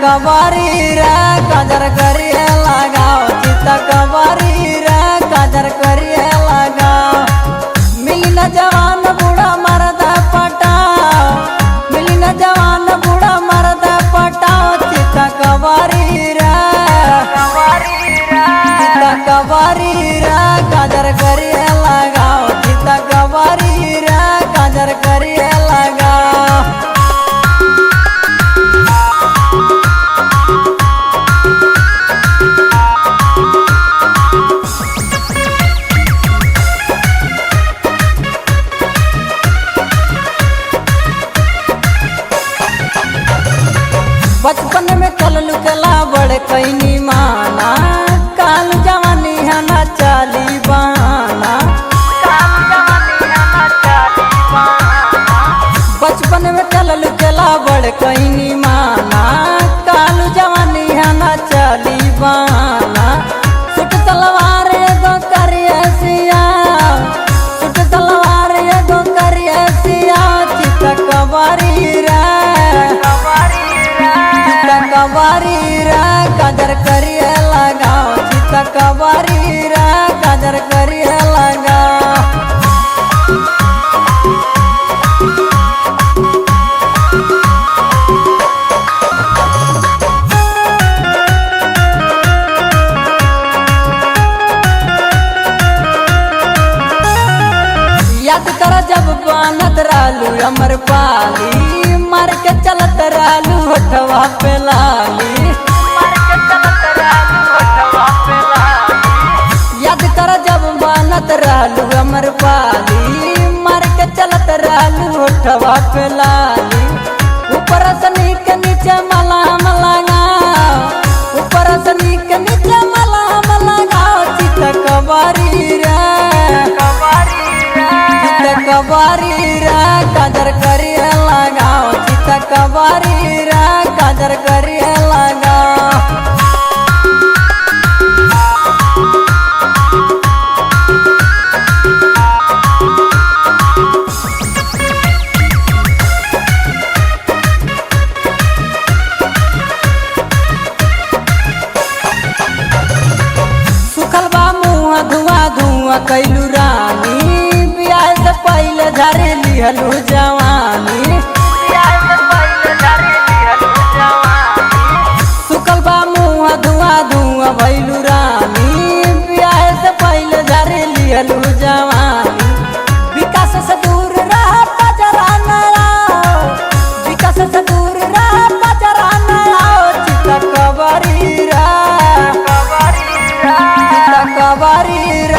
कवारी रे काजर करिए लगाओ चिता कवारी रे काजर करिए लगाओ। मिली न जवान बूढ़ा मर्द पटाओ, मिली न जवान बूढ़ा मर्द पटाओ चिता कवारी रे चिता कवारी रे काजर करिए लगाओ चिता कवारी रे काजर करिए लगाओ। बचपन में कल लुकला बड़े कैनी माना काल जवानी है ना चाली बाना। बचपन में कल लुकला बड़े कैनी माना काल जवानी है ना चाली बाना। सुट तलवार एगो करिए सिया, सुट तलवार एगो करिए सिया चिता कवारी रे कवारी रे काजर करिए लगाओ चिता कवारी रे काजर करिए लगाओ। याद कर जब बनत रहलू अमर पाली मार के चलत रहलू होठवा पे लाली। याद कर जब बनत रहलू अमर पाली मार के चलत रहलू होठवा पे लाली। ऊपर से नीक नीचे मलाम लगाओ, ऊपर से नीक नीचे मलाम लगाओ चिता कवारी रे कवारी रे काजर करिए लगाओ चिता कवारी रे काजर करिए लगाओ। सुखल बा मुँह धुआं धुआं कैलू रानी बियाह से पहले झरे लिहलू जवानी। सुखल बा मुँह धुआं धुआं भैलू रानी बियाह से पहले झरे लिहलू जवानी। विकास से दूर रह पजरा न आओ, विकास से दूर रह पजरा न आओ चिता कवारी रे चिता कवारी रे